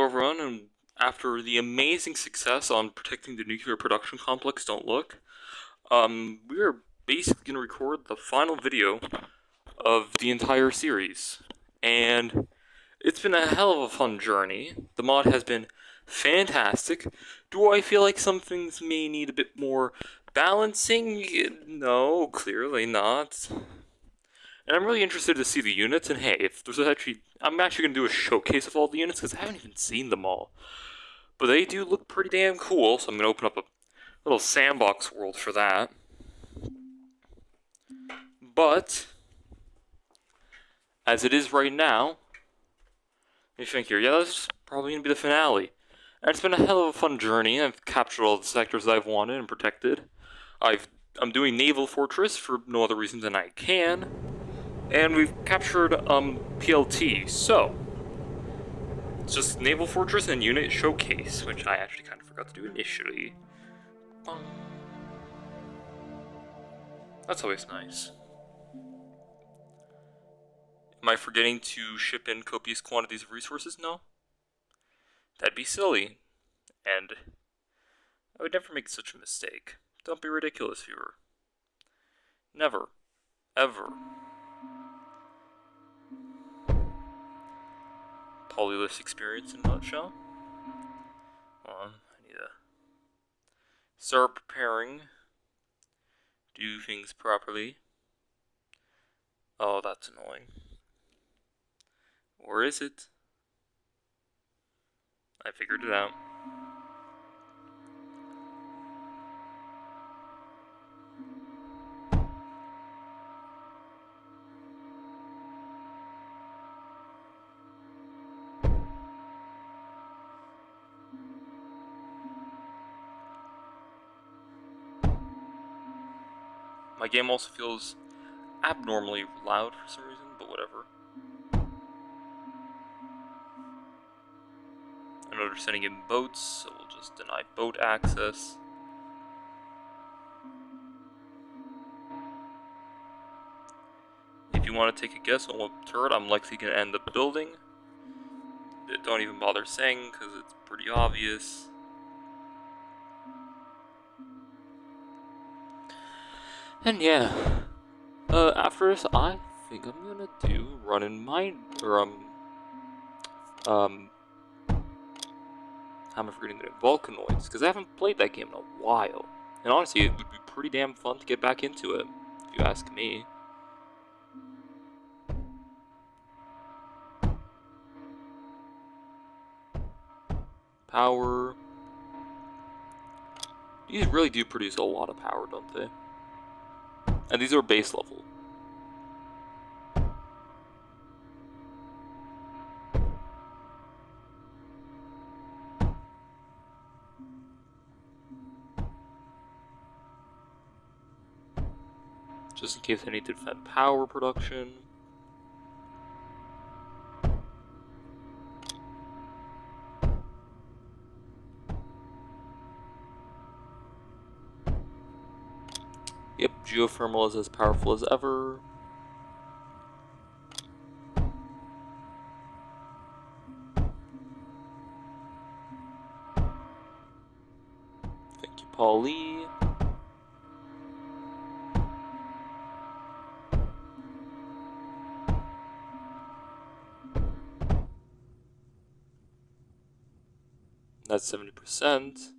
everyone, and after the amazing success on protecting the nuclear production complex, don't look, we are basically going to record the final video of the entire series. And it's been a hell of a fun journey. The mod has been fantastic. Do I feel like some things may need a bit more balancing? No, clearly not. And I'm really interested to see the units, and hey, if there's I'm actually going to do a showcase of all the units, because I haven't even seen them all. But they do look pretty damn cool, so I'm going to open up a little sandbox world for that. But, as it is right now, let me think here, yeah, that's probably going to be the finale. And it's been a hell of a fun journey. I've captured all the sectors I've wanted and protected. I'm doing Naval Fortress for no other reason than I can. And we've captured PLT, so it's just Naval Fortress and Unit Showcase, which I actually kind of forgot to do initially. That's always nice. Am I forgetting to ship in copious quantities of resources? No. That'd be silly. And I would never make such a mistake. Don't be ridiculous, viewer. Never. Ever. Polyless experience in a nutshell. Hold on, I need to start preparing. Do things properly. Oh, that's annoying. Or is it? I figured it out. My game also feels abnormally loud for some reason, but whatever. I know they're sending in boats, so we'll just deny boat access. If you want to take a guess on what turret I'm likely going to end up building, don't even bother saying, because it's pretty obvious. And yeah, after this, I think I'm gonna do run in mine, or how am I forgetting the Vulcanoids? Because I haven't played that game in a while, and honestly, it would be pretty damn fun to get back into it, if you ask me. Power. These really do produce a lot of power, don't they? And these are base level. Just in case I need to defend power production. Yep, geothermal is as powerful as ever. Thank you, Paul Lee. That's 70%.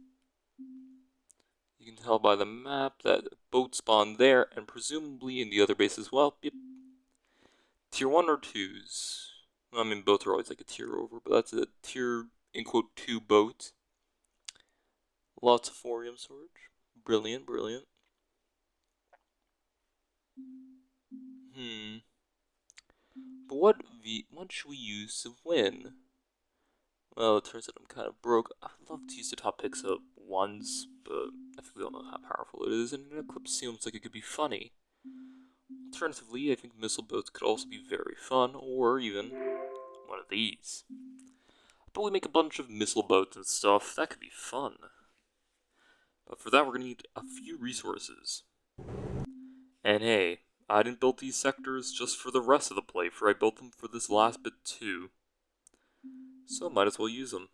You can tell by the map that boats spawn there, and presumably in the other base as well. Yep. Tier 1 or 2s. I mean, both are always like a tier over, but that's a tier, in quote, 2 boat. Lots of thorium storage. Brilliant, brilliant. But what should we use to win? Well, it turns out I'm kind of broke. I'd love to use the top picks up once, but I think we all know how powerful it is, and an eclipse seems like it could be funny. Alternatively, I think missile boats could also be very fun, or even one of these. But we make a bunch of missile boats and stuff, that could be fun. But for that, we're gonna need a few resources. And hey, I didn't build these sectors just for the rest of the playthrough, I built them for this last bit too. So might as well use them.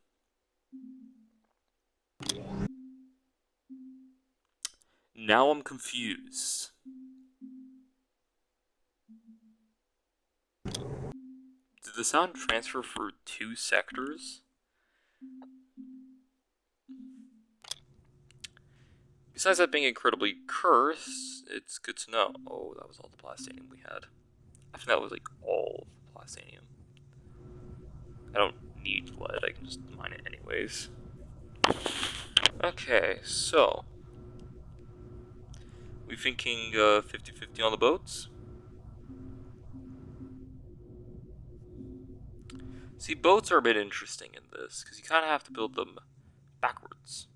Now I'm confused. Did the sound transfer for 2 sectors? Besides that being incredibly cursed, it's good to know. Oh, that was all the plastanium we had. I think that was like all the plastanium. I don't need lead, I can just mine it anyways. Okay, so we thinking 50-50 on the boats? See, boats are a bit interesting in this, because you kind of have to build them backwards.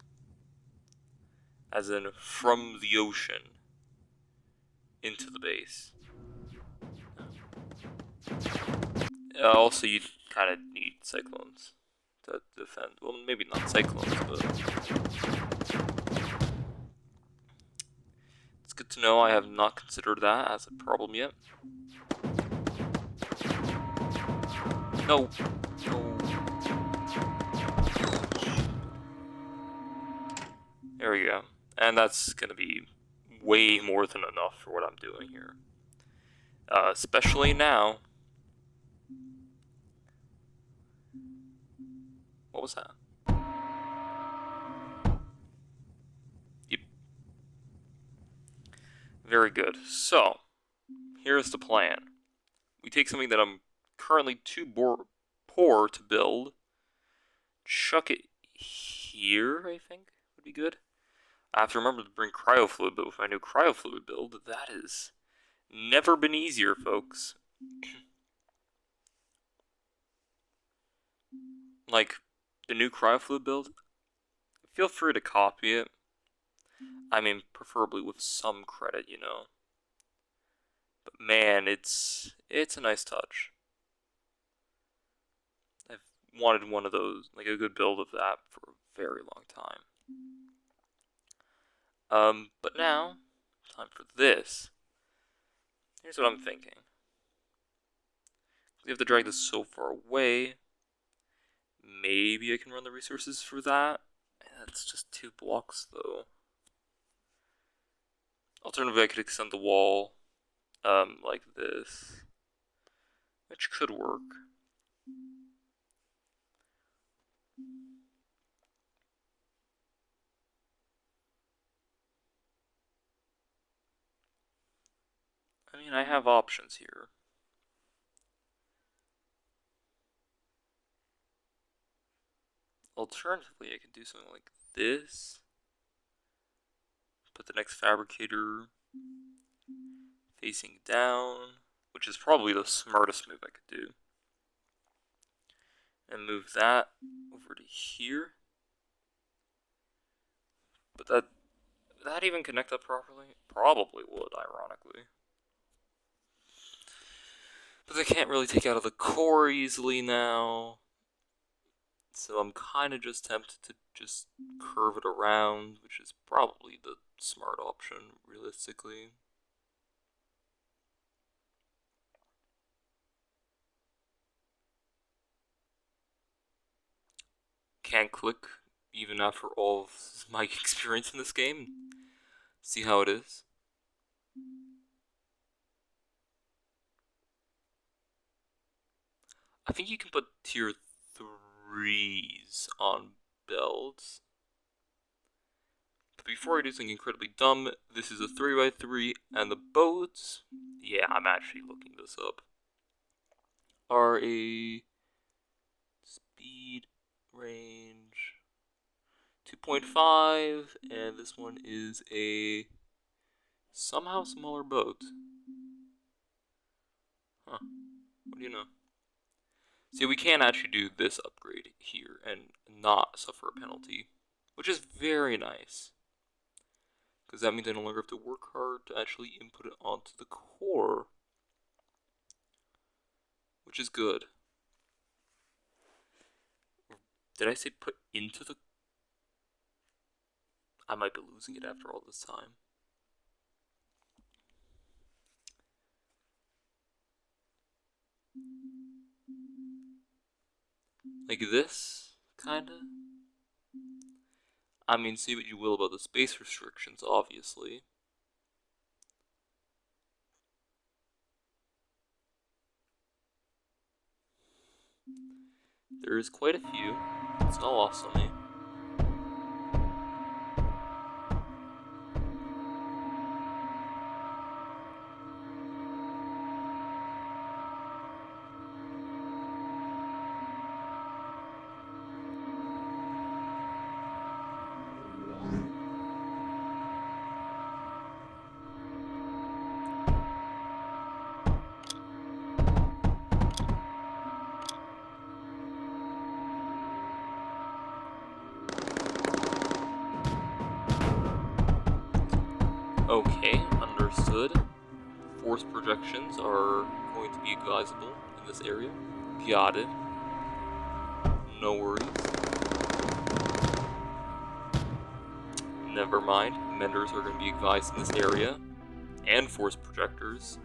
As in, from the ocean into the base. Also, you kind of need cyclones to defend. Well, maybe not cyclones, but it's good to know I have not considered that as a problem yet. No. No. There we go. And that's going to be way more than enough for what I'm doing here. Especially now. What was that? Yep. Very good. So, here's the plan. We take something that I'm currently too poor to build, chuck it here, I think, would be good. I have to remember to bring cryofluid, but with my new cryofluid build, that has never been easier, folks. Like, the new cryofluid build, feel free to copy it. I mean, preferably with some credit, you know. But man, it's a nice touch. I've wanted one of those, like a good build of that for a very long time. But now, time for this. Here's what I'm thinking. We have to drag this so far away. Maybe I can run the resources for that. That's just 2 blocks, though. Alternatively, I could extend the wall, like this, which could work. I mean, I have options here. Alternatively, I could do something like this. Put the next fabricator facing down, which is probably the smartest move I could do. And move that over to here. But would that even connect up properly? Probably would, ironically. But I can't really take out of the core easily now. So I'm kind of just tempted to just curve it around, which is probably the smart option, realistically. Can't click, even after all of my experience in this game. See how it is. I think you can put tier 3s on builds. But before I do something incredibly dumb, this is a 3x3, and the boats, yeah, I'm actually looking this up, are a speed range 2.5, and this one is a somehow smaller boat. Huh, what do you know? See, we can actually do this upgrade here and not suffer a penalty, which is very nice. Because that means I no longer have to work hard to actually input it onto the core, which is good. Did I say put into the... I might be losing it after all this time. Like this, kinda? I mean, say what you will about the space restrictions, obviously. There is quite a few. It's not lost on me. Okay, understood. Force projections are going to be advisable in this area. Got it. No worries. Never mind. Menders are going to be advised in this area. And force projectors.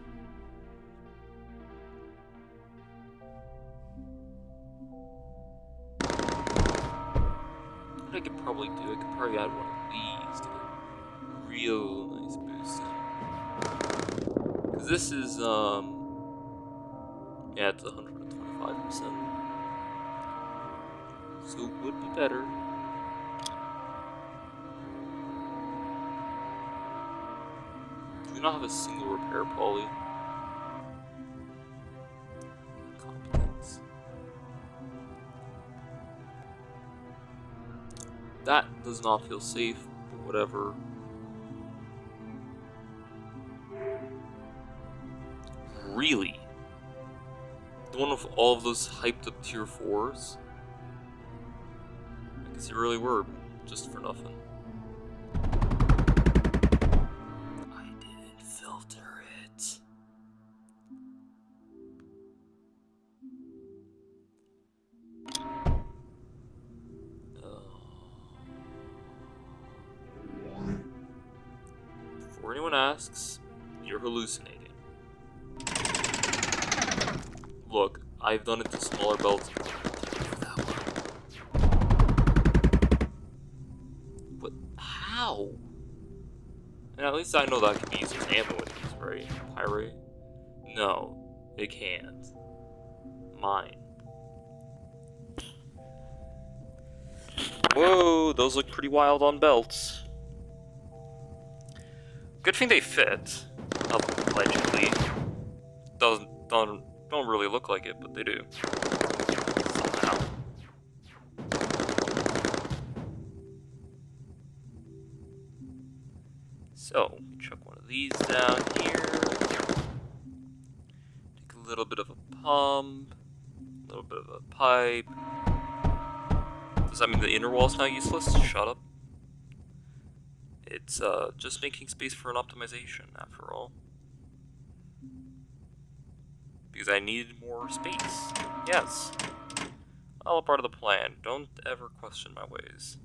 What I could probably do, I could probably add one of these to get a real nice boost in. Because this is, yeah, it's 125%. So it would be better. Do not have a single repair poly. Competence. That does not feel safe, but whatever. Really? One of all of those hyped up tier 4s? I guess they really were, just for nothing. I didn't filter it. Before anyone asks, you're hallucinating. Look, I've done it to smaller belts. But how? And at least I know that can be used as ammo in these, right? Pyrite? No, it can't. Mine. Whoa, those look pretty wild on belts. Good thing they fit. Allegedly. Don't really look like it, but they do. Somehow. So, we chuck one of these down here. Take a little bit of a pump. A little bit of a pipe. Does that mean the inner wall's now useless? Shut up. It's just making space for an optimization, after all. Because I needed more space. Yes. All a part of the plan. Don't ever question my ways.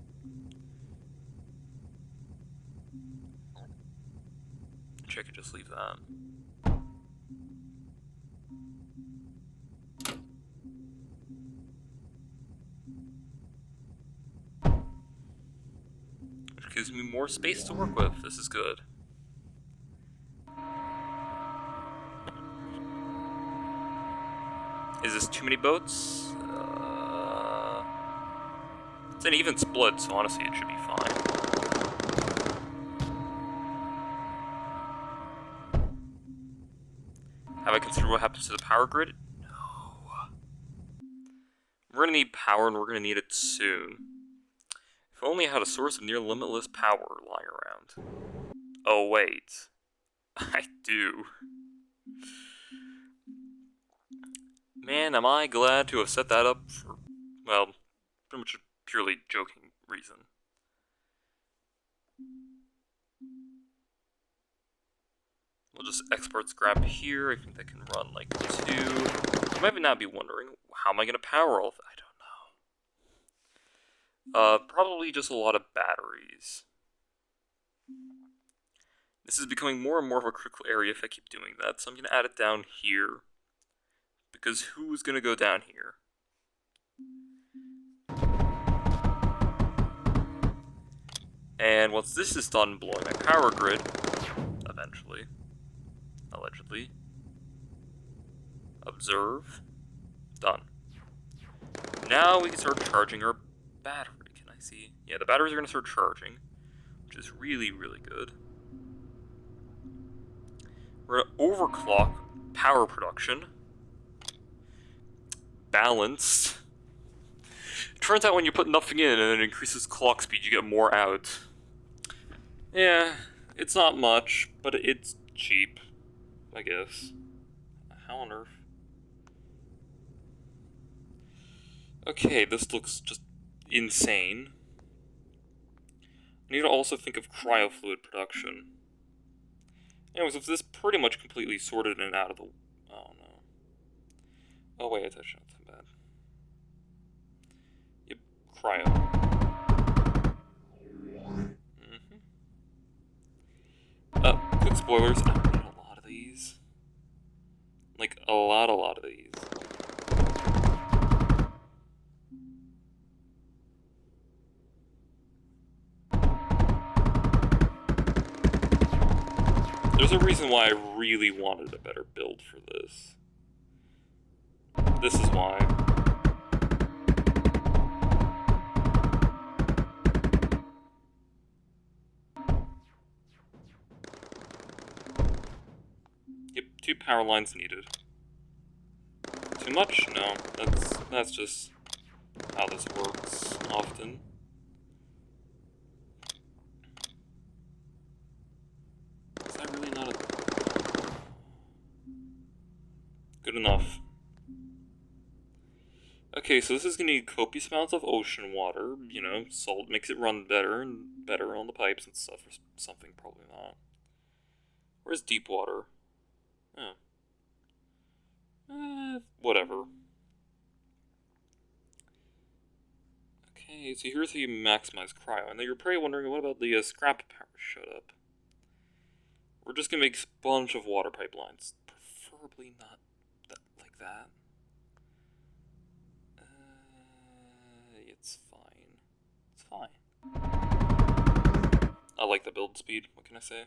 Actually, I could just leave that. Which gives me more space to work with. This is good. Is this too many boats? It's an even split, so honestly it should be fine. Have I considered what happens to the power grid? No. We're gonna need power, and we're gonna need it soon. If only I had a source of near limitless power lying around. Oh wait. I do. Man, am I glad to have set that up for, well, pretty much a purely joking reason. We'll just export scrap here. I think that can run like 2. You might now be wondering, how am I going to power all of that? I don't know. Probably just a lot of batteries. This is becoming more and more of a critical area if I keep doing that, so I'm going to add it down here. Because who's going to go down here? And once this is done blowing my power grid, eventually, allegedly, observe, done. Now we can start charging our battery. Can I see? Yeah, the batteries are going to start charging, which is really, really good. We're going to overclock power production. Balanced. Turns out when you put nothing in and it increases clock speed, you get more out. Yeah, it's not much, but it's cheap, I guess. How on earth? Okay, this looks just insane. I need to also think of cryofluid production. Anyways, if this pretty much completely sorted and out of the... Oh, no. Oh, wait, I touched nothing bad. Yep, cryo. Quick spoilers, I don't need a lot of these. Like, a lot of these. There's a reason why I really wanted a better build for this. This is why. Yep, 2 power lines needed. Too much? No, that's just how this works often. Is that really not a... Good enough. Okay, so this is gonna need copious amounts of ocean water. You know, salt makes it run better and better on the pipes and stuff, or something, probably not. Where's deep water? Oh. Whatever. Okay, so here's how you maximize cryo. And then you're probably wondering, what about the scrap power? Shut up. We're just gonna make a bunch of water pipelines. Preferably not like that. It's fine. It's fine. I like the build speed, what can I say?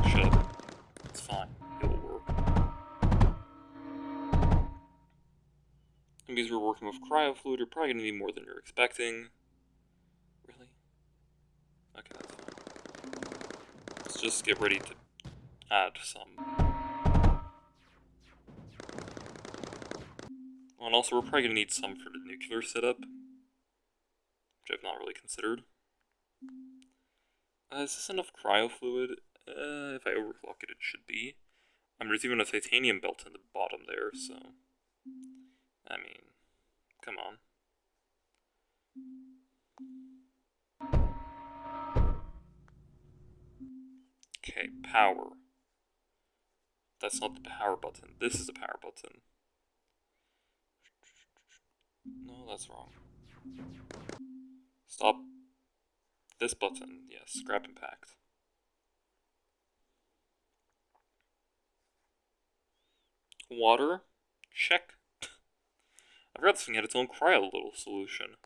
Shut up. It's fine. It'll work. And because we're working with cryofluid, you're probably going to need more than you're expecting. Really? Okay, that's fine. Let's just get ready to add some. Oh, and also, we're probably going to need some for the nuclear setup, which I've not really considered. Is this enough cryofluid? If I overclock it, it should be. There's even a titanium belt in the bottom there, so... I mean, come on. Okay, power. That's not the power button. This is the power button. No, that's wrong. Stop. This button, yes, scrap impact. Water? Check. I forgot this thing had its own cryo little solution.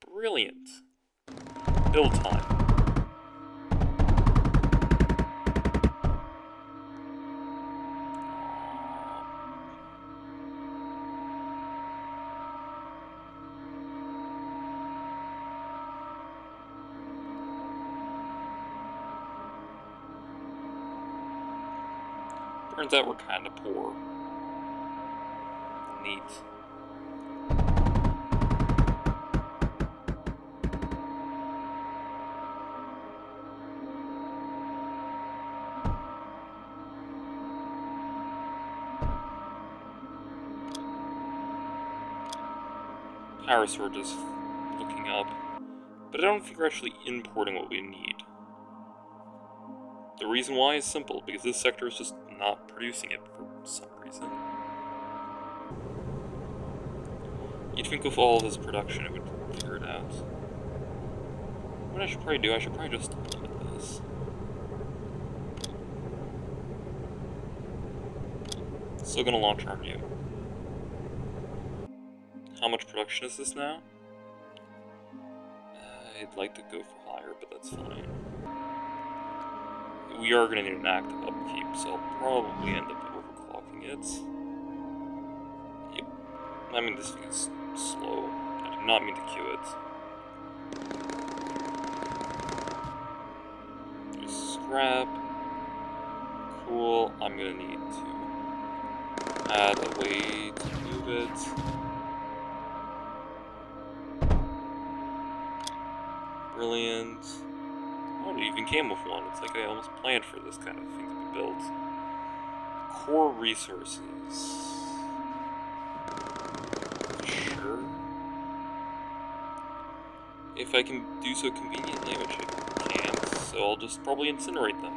Brilliant. Build time. Turns out we're kinda poor. Neat. Power surge is looking up, but I don't think we're actually importing what we need. The reason why is simple, because this sector is just not producing it for some reason. You'd think with all of this production it would figure it out. What I should probably do, I should probably just limit this. Still gonna launch our new. How much production is this now? I'd like to go for higher, but that's fine. We are gonna need an active upkeep, so I'll probably end up overclocking it. Yep. I mean, this thing is slow. I did not mean to queue it. There's scrap. Cool. I'm gonna need to add a way to move it. Brilliant. Oh, it even came with one. It's like I almost planned for this kind of thing to be built. Core resources. Sure. If I can do so conveniently, which I can't, so I'll just probably incinerate them.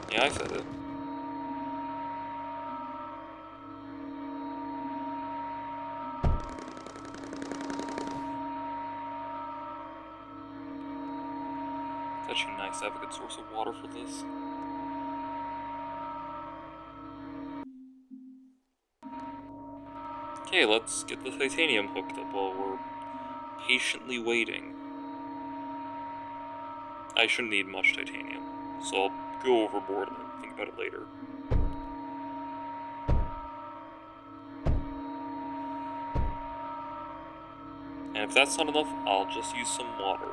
Yeah, I said it. It's actually nice to have a good source of water for this. Okay, let's get the titanium hooked up while we're patiently waiting. I shouldn't need much titanium, so I'll go overboard and then think about it later. And if that's not enough, I'll just use some water.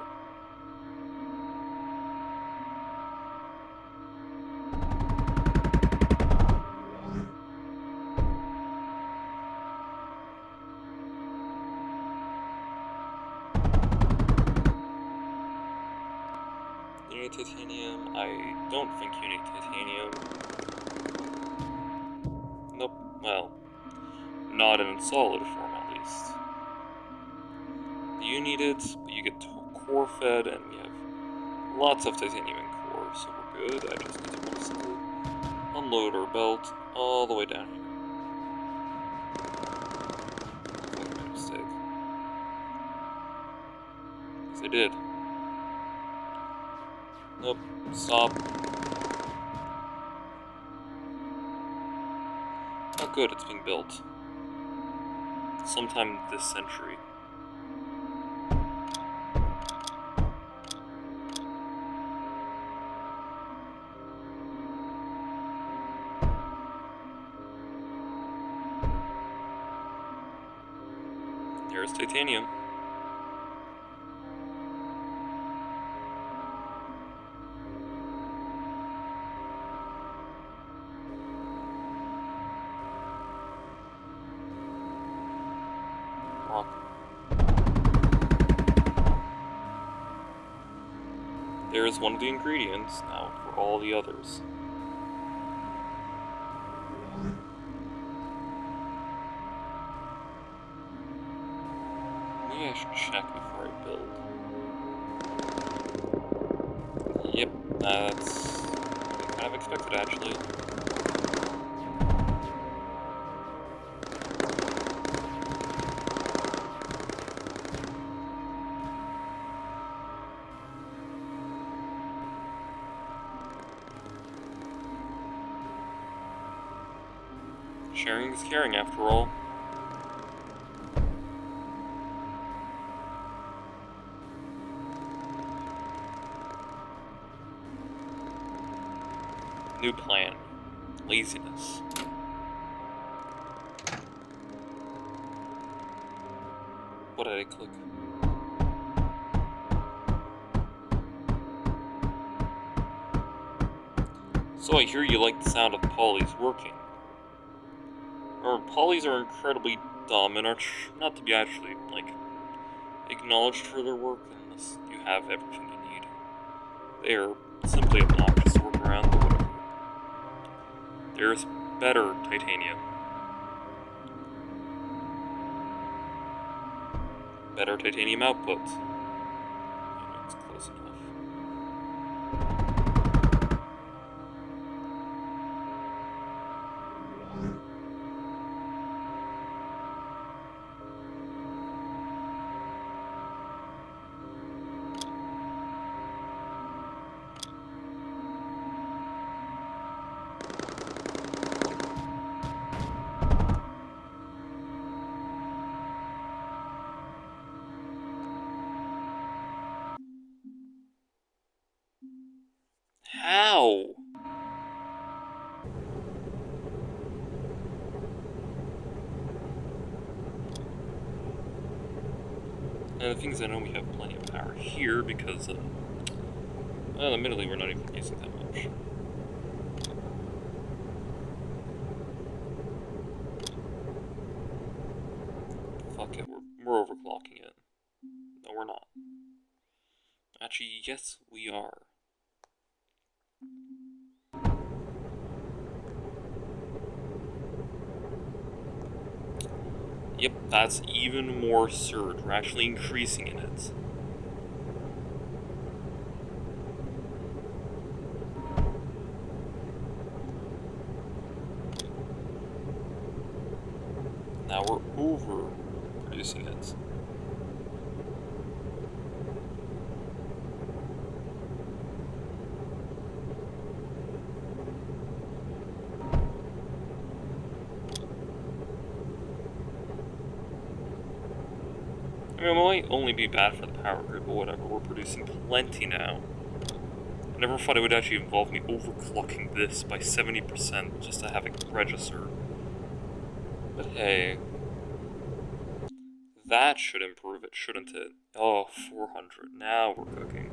You need titanium? I don't think you need titanium. Nope. Well, not in solid form at least. You need it, but you get core fed, and we have lots of titanium in core, so we're good. I just need to simply unload our belt all the way down here. I made a mistake. Yes, I did. Nope. Stop. Oh good, it's being built. Sometime this century. There's titanium. Rock. There's one of the ingredients now for all the others. Maybe I should check before I build. Yep, that's kind of expected actually. Sharing is caring after all. New plan. Laziness. What did I click? So I hear you like the sound of polys working. Or polys are incredibly dumb and are not to be actually, like, acknowledged for their work unless you have everything you need. They are simply obnoxious to work around, but whatever. There's better titanium. Better titanium output. It's close enough. How? And the thing is, I know we have plenty of power here because, well, admittedly, we're not even using that much. Fuck it, we're overclocking it. No, we're not. Actually, yes, we are. Yep, that's even more surge. We're actually increasing in it. Now we're over producing it. I mean, it might only be bad for the power grid, but whatever, we're producing plenty now. I never thought it would actually involve me overclocking this by 70% just to have it register. But hey, that should improve it, shouldn't it? Oh, 400. Now we're cooking.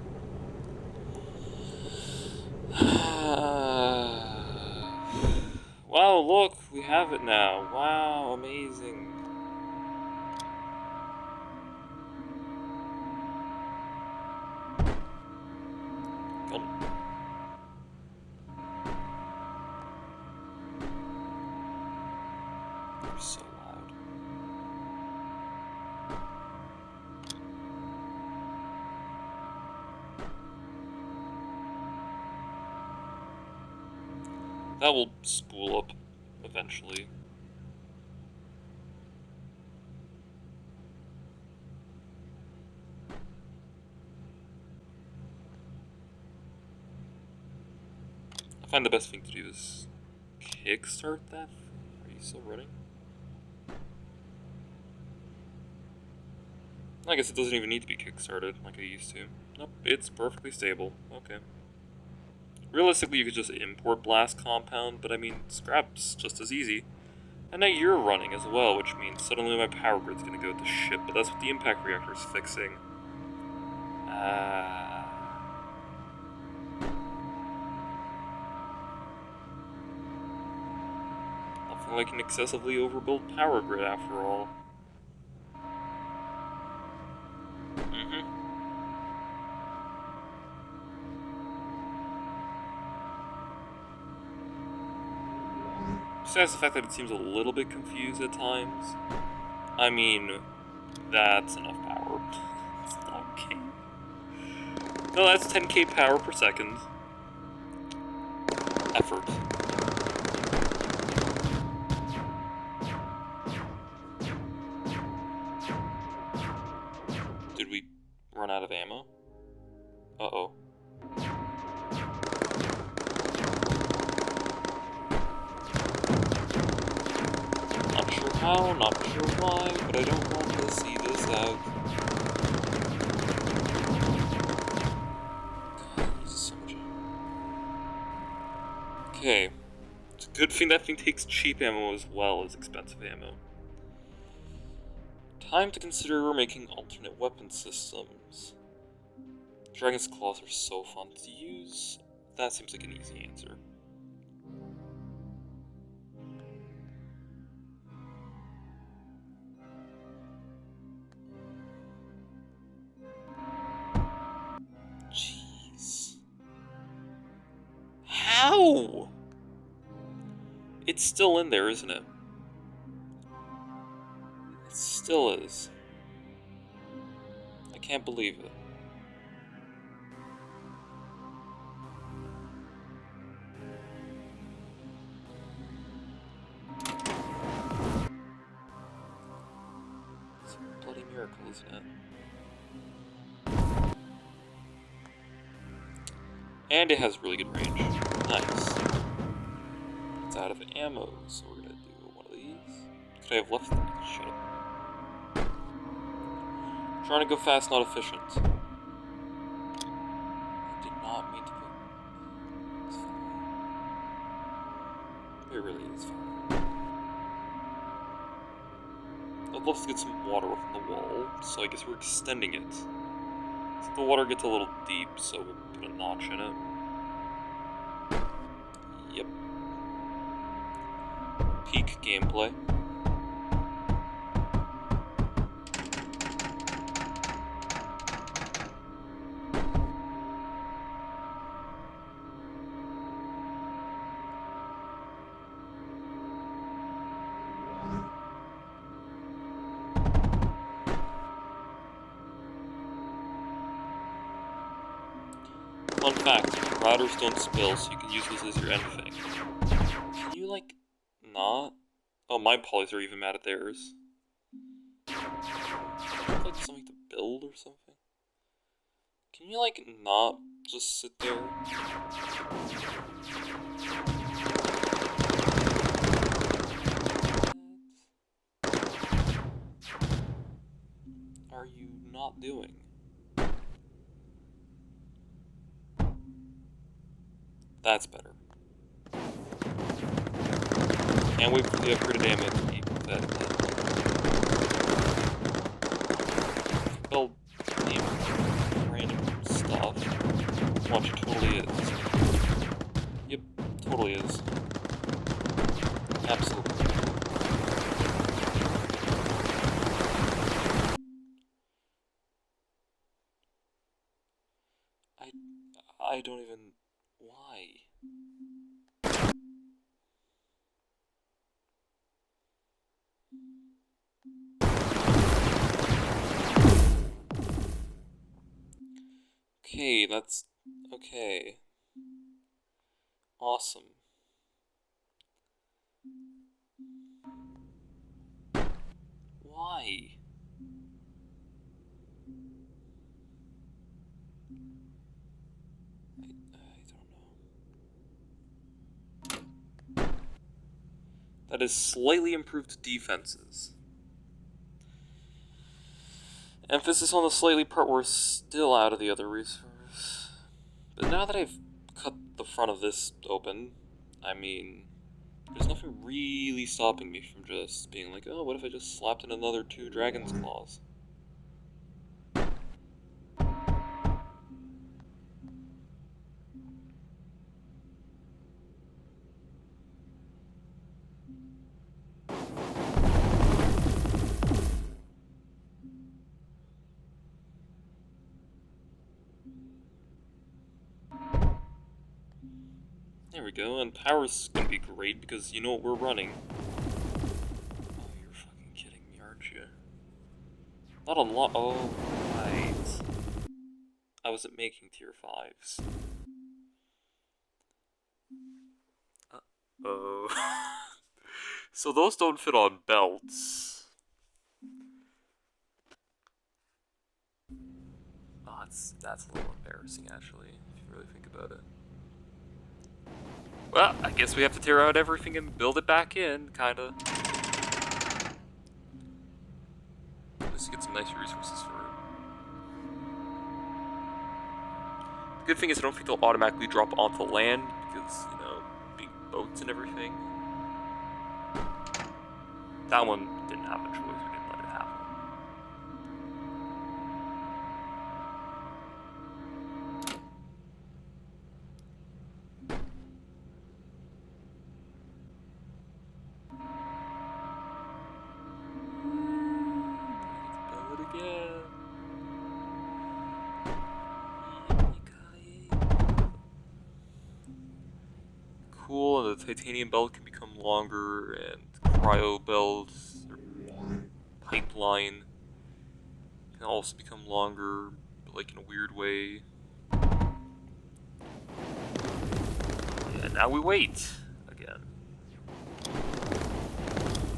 Wow, look, we have it now. Wow, amazing. They're so loud. That will spool up eventually. I find the best thing to do is kickstart that. Are you still running? I guess it doesn't even need to be kickstarted like I used to. Nope, it's perfectly stable. Okay. Realistically, you could just import blast compound, but I mean, scrap's just as easy. And now you're running as well, which means suddenly my power grid's gonna go to shit, but that's what the impact reactor's fixing. Nothing like an excessively overbuilt power grid after all. Besides the fact that it seems a little bit confused at times. I mean, that's enough power. Okay. No, that's 10k power per second. Effort. Did we run out of ammo? Uh-oh. Not sure how, not sure why, but I don't want to see this out. God, this is so much. Okay. It's a good thing that thing takes cheap ammo as well as expensive ammo. Time to consider making alternate weapon systems. Dragon's Claws are so fun to use. That seems like an easy answer. Jeez. How? It's still in there, isn't it? It still is. I can't believe it. It's a bloody miracle, isn't it? And it has really good range. Nice. It's out of ammo, so we're gonna do one of these. Could I have left that? Shut up. Trying to go fast, not efficient. I did not mean to put... It really is fine. I'd love to get some water from the wall, so I guess we're extending it. So the water gets a little deep, so we'll put a notch in it. Yep. Peak gameplay. Fun fact, routers don't spill, so you can use this as your end thing. Can you, like, not? Oh, my polys are even mad at theirs. Like something to build or something? Can you, like, not just sit there? What are you not doing? That's better. Can't wait for the upgraded ammo to be that. Well, random stuff. Watch, it totally is. Yep, totally is. Absolutely. I don't even... Why? Okay, that's... Okay. Awesome. Why? I don't know. That is slightly improved defenses. Emphasis on the slightly part where we're still out of the other resource. But now that I've cut the front of this open, I mean, there's nothing really stopping me from just being like, oh, what if I just slapped in another 2 Dragon's Claws? There we go, and power's gonna be great because you know what we're running. Oh, you're fucking kidding me, aren't you? Not a lot. Oh, right. I wasn't making tier 5s. Oh. So those don't fit on belts. Oh, that's a little embarrassing, actually, if you really think about it. Well, I guess we have to tear out everything and build it back in, kinda. Let's get some nice resources for it. The good thing is I don't think they'll automatically drop onto land, because, you know, big boats and everything. That one didn't have a choice, we didn't let it happen. Build it again. Cool, and the titanium belt can become longer, and cryo belts, or pipeline, can also become longer, but like in a weird way. And now we wait again.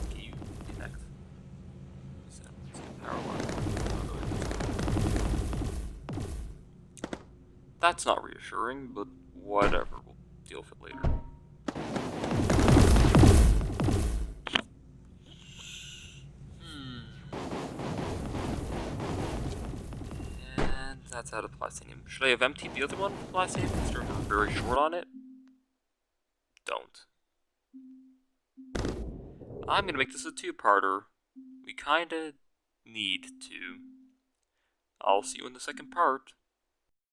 Can you connect? Let's get power line. That's not reassuring, but whatever, we'll deal with it later. And that's out of Plastinium. Should I have emptied the other one with Plastinium? Because we're very short on it? Don't. I'm gonna make this a two-parter. We kinda need to. I'll see you in the second part.